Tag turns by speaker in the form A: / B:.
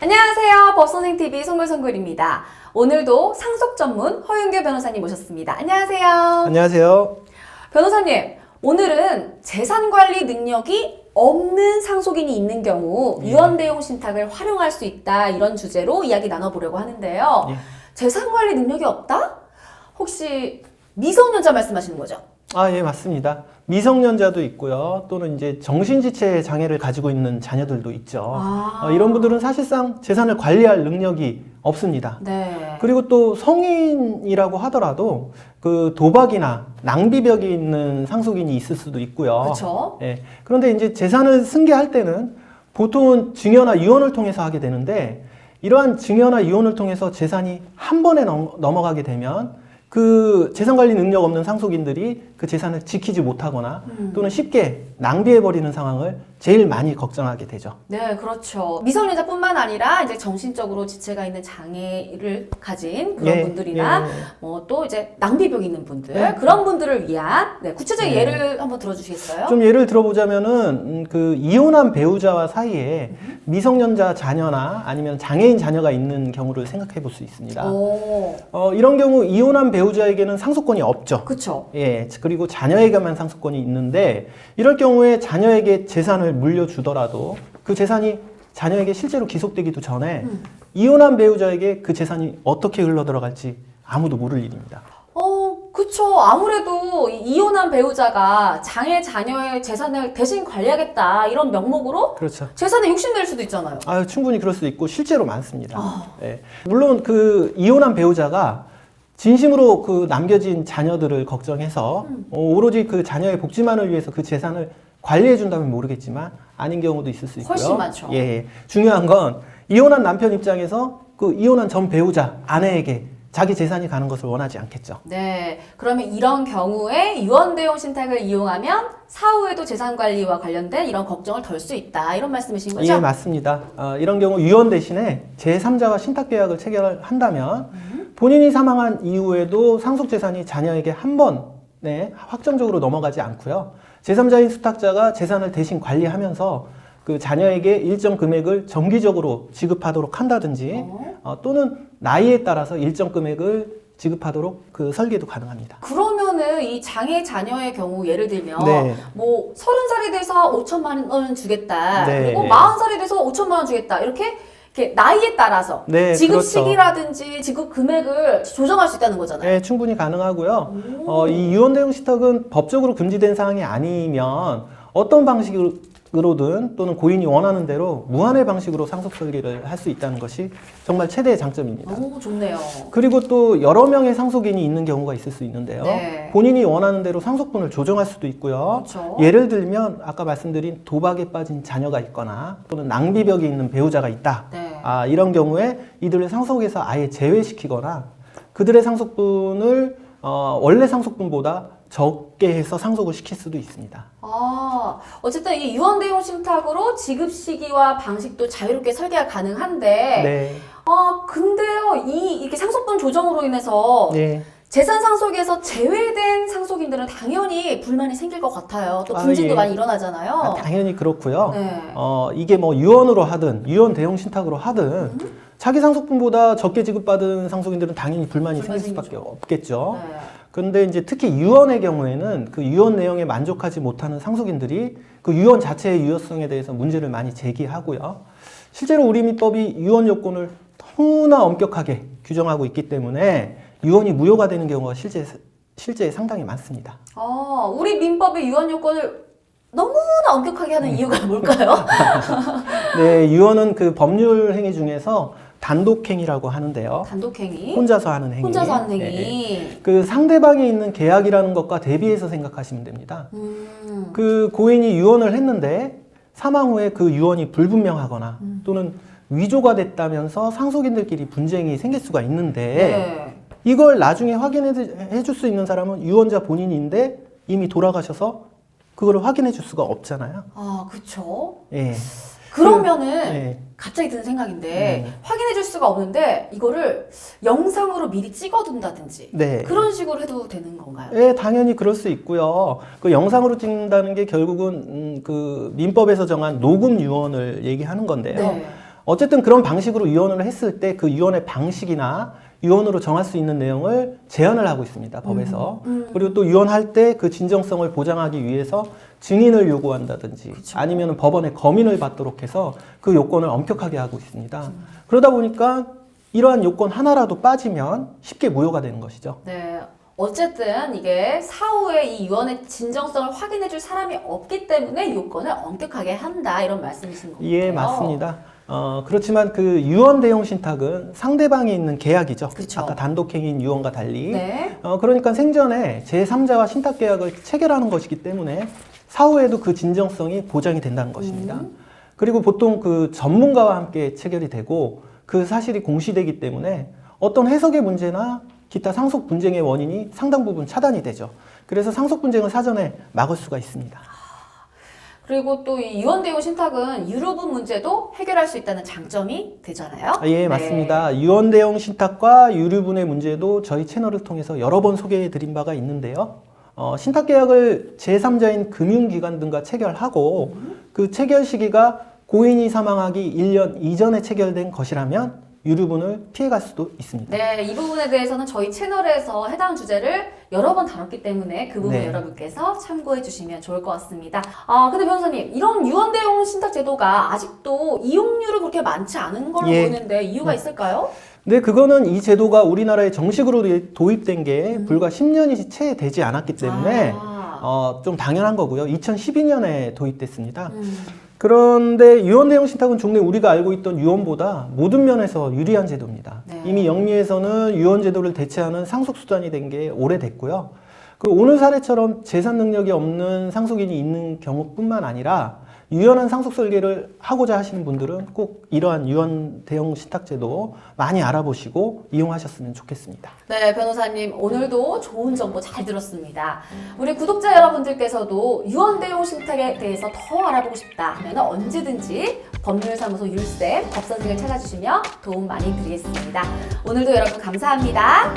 A: 안녕하세요. 법선생TV 송글송글입니다. 오늘도 상속 전문 허윤규 변호사님 모셨습니다. 안녕하세요.
B: 안녕하세요.
A: 변호사님, 오늘은 재산관리 능력이 없는 상속인이 있는 경우 유언대용 신탁을 활용할 수 있다, 이런 주제로 이야기 나눠보려고 하는데요. 재산관리 능력이 없다? 혹시 미성년자 말씀하시는 거죠?
B: 예, 맞습니다. 미성년자도 있고요. 또는 이제 정신지체 장애를 가지고 있는 자녀들도 있죠. 이런 분들은 사실상 재산을 관리할 능력이 없습니다.
A: 네.
B: 그리고 또 성인이라고 하더라도 그 도박이나 낭비벽이 있는 상속인이 있을 수도 있고요.
A: 그렇죠.
B: 예. 그런데 이제 재산을 승계할 때는 보통은 증여나 유언을 통해서 하게 되는데, 이러한 증여나 유언을 통해서 재산이 한 번에 넘어가게 되면 그 재산관리 능력 없는 상속인들이 그 재산을 지키지 못하거나 또는 쉽게 낭비해버리는 상황을 제일 많이 걱정하게 되죠.
A: 네, 그렇죠. 미성년자뿐만 아니라 이제 정신적으로 지체가 있는 장애를 가진 그런 분들이나 뭐 또 이제 낭비벽이 있는 분들, 그런 분들을 위한 구체적인 예를 한번 들어주시겠어요?
B: 좀 예를 들어보자면은 그 이혼한 배우자와 사이에 미성년자 자녀나 아니면 장애인 자녀가 있는 경우를 생각해 볼 수 있습니다. 이런 경우 이혼한 배우자에게는 상속권이 없죠.
A: 그렇죠.
B: 예, 그리고 자녀에게만 상속권이 있는데, 이럴 경우에 자녀에게 재산을 물려주더라도 그 재산이 자녀에게 실제로 기속되기도 전에 이혼한 배우자에게 그 재산이 어떻게 흘러들어갈지 아무도 모를 일입니다.
A: 그쵸. 아무래도 이혼한 배우자가 장애 자녀의 재산을 대신 관리하겠다, 이런 명목으로
B: 그렇죠.
A: 재산에 욕심낼 수도 있잖아요.
B: 충분히 그럴 수 있고 실제로 많습니다. 예. 물론 그 이혼한 배우자가 진심으로 그 남겨진 자녀들을 걱정해서 오로지 그 자녀의 복지만을 위해서 그 재산을 관리해 준다면 모르겠지만 아닌 경우도 있을 수 있고요.
A: 훨씬 많죠.
B: 예. 중요한 건 이혼한 남편 입장에서 그 이혼한 전 배우자 아내에게 자기 재산이 가는 것을 원하지 않겠죠.
A: 네. 그러면 이런 경우에 유언대용 신탁을 이용하면 사후에도 재산관리와 관련된 이런 걱정을 덜 수 있다, 이런 말씀이신 거죠?
B: 예, 맞습니다. 이런 경우 유언 대신에 제3자와 신탁계약을 체결한다면 본인이 사망한 이후에도 상속재산이 자녀에게 한 번에 확정적으로 넘어가지 않고요. 제3자인 수탁자가 재산을 대신 관리하면서 그 자녀에게 일정 금액을 정기적으로 지급하도록 한다든지 또는 나이에 따라서 일정 금액을 지급하도록 그 설계도 가능합니다.
A: 그러면은 이 장애 자녀의 경우 예를 들면 뭐 30살이 돼서 5천만 원 주겠다, 그리고 40살이 돼서 5천만 원 주겠다, 이렇게 나이에 따라서 지급
B: 그렇죠.
A: 시기라든지 지급 금액을 조정할 수 있다는 거잖아요.
B: 네, 충분히 가능하고요. 이 유언대용 신탁은 법적으로 금지된 사항이 아니면 어떤 방식으로든 또는 고인이 원하는 대로 무한의 방식으로 상속 설계를 할 수 있다는 것이 정말 최대의 장점입니다.
A: 오, 좋네요.
B: 그리고 또 여러 명의 상속인이 있는 경우가 있을 수 있는데요. 본인이 원하는 대로 상속분을 조정할 수도 있고요.
A: 그렇죠.
B: 예를 들면 아까 말씀드린 도박에 빠진 자녀가 있거나 또는 낭비벽이 있는 배우자가 있다. 이런 경우에 이들을 상속에서 아예 제외시키거나 그들의 상속분을 원래 상속분보다 적게 해서 상속을 시킬 수도 있습니다.
A: 어쨌든 이 유언대용 신탁으로 지급 시기와 방식도 자유롭게 설계가 가능한데, 근데요, 이렇게 상속분 조정으로 인해서 재산 상속에서 제외된 상속인들은 당연히 불만이 생길 것 같아요. 또 분쟁도 많이 일어나잖아요.
B: 당연히 그렇고요. 이게 뭐 유언으로 하든 유언 대용 신탁으로 하든 자기 상속분보다 적게 지급받은 상속인들은 당연히 불만이 생길 수밖에 없겠죠. 그런데 이제 특히 유언의 경우에는 그 유언 내용에 만족하지 못하는 상속인들이 그 유언 자체의 유효성에 대해서 문제를 많이 제기하고요. 실제로 우리 민법이 유언 요건을 너무나 엄격하게 규정하고 있기 때문에 유언이 무효가 되는 경우가 실제 상당히 많습니다.
A: 우리 민법의 유언 요건을 너무나 엄격하게 하는 이유가 뭘까요?
B: 네, 유언은 그 법률 행위 중에서 단독행위라고 하는데요.
A: 단독행위?
B: 혼자서 하는 행위.
A: 혼자서 하는 행위.
B: 그 상대방이 있는 계약이라는 것과 대비해서 생각하시면 됩니다. 그 고인이 유언을 했는데 사망 후에 그 유언이 불분명하거나 또는 위조가 됐다면서 상속인들끼리 분쟁이 생길 수가 있는데 이걸 나중에 확인해 줄 수 있는 사람은 유언자 본인인데 이미 돌아가셔서 그걸 확인해 줄 수가 없잖아요.
A: 그쵸. 그러면은
B: 갑자기
A: 드는 생각인데 확인해 줄 수가 없는데 이거를 영상으로 미리 찍어둔다든지 그런 식으로 해도 되는 건가요?
B: 네, 당연히 그럴 수 있고요. 그 영상으로 찍는다는 게 결국은 그 민법에서 정한 녹음 유언을 얘기하는 건데요. 어쨌든 그런 방식으로 유언을 했을 때 그 유언의 방식이나 유언으로 정할 수 있는 내용을 제한을 하고 있습니다, 법에서. 그리고 또 유언할 때 그 진정성을 보장하기 위해서 증인을 요구한다든지 아니면 법원의 검인을 받도록 해서 그 요건을 엄격하게 하고 있습니다. 그러다 보니까 이러한 요건 하나라도 빠지면 쉽게 무효가 되는 것이죠.
A: 네. 어쨌든 이게 사후에 이 유언의 진정성을 확인해줄 사람이 없기 때문에 요건을 엄격하게 한다 이런 말씀이신 거예요?
B: 예, 맞습니다. 그렇지만 그 유언 대용 신탁은 상대방이 있는 계약이죠.
A: 그쵸.
B: 아까 단독행위인 유언과 달리.
A: 네.
B: 그러니까 생전에 제3자와 신탁 계약을 체결하는 것이기 때문에 사후에도 그 진정성이 보장이 된다는 것입니다. 그리고 보통 그 전문가와 함께 체결이 되고 그 사실이 공시되기 때문에 어떤 해석의 문제나 기타 상속 분쟁의 원인이 상당 부분 차단이 되죠. 그래서 상속 분쟁을 사전에 막을 수가 있습니다.
A: 그리고 또 이 유언 대용 신탁은 유류분 문제도 해결할 수 있다는 장점이 되잖아요.
B: 예, 맞습니다. 유언 대용 신탁과 유류분의 문제도 저희 채널을 통해서 여러 번 소개해 드린 바가 있는데요. 신탁 계약을 제3자인 금융기관 등과 체결하고 그 체결 시기가 고인이 사망하기 1년 이전에 체결된 것이라면 유류분을 피해갈 수도 있습니다.
A: 네, 이 부분에 대해서는 저희 채널에서 해당 주제를 여러 번 다뤘기 때문에 그 부분
B: 네.
A: 여러분께서 참고해 주시면 좋을 것 같습니다. 근데 변호사님, 이런 유언 대용 신탁 제도가 아직도 이용률이 그렇게 많지 않은 걸로
B: 예.
A: 보이는데 이유가 있을까요?
B: 네, 그거는 이 제도가 우리나라에 정식으로 도입된 게 불과 10년이 채 되지 않았기 때문에 좀 당연한 거고요. 2012년에 도입됐습니다. 그런데 유언 대용 신탁은 종래 우리가 알고 있던 유언보다 모든 면에서 유리한 제도입니다.
A: 네.
B: 이미 영미에서는 유언 제도를 대체하는 상속 수단이 된 게 오래됐고요. 그 오늘 사례처럼 재산 능력이 없는 상속인이 있는 경우뿐만 아니라 유연한 상속 설계를 하고자 하시는 분들은 꼭 이러한 유언 대용 신탁 제도 많이 알아보시고 이용하셨으면 좋겠습니다.
A: 네, 변호사님 오늘도 좋은 정보 잘 들었습니다. 우리 구독자 여러분들께서도 유언 대용 신탁에 대해서 더 알아보고 싶다 하면 언제든지 법률사무소 율쌤 법선생을 찾아주시면 도움 많이 드리겠습니다. 오늘도 여러분 감사합니다.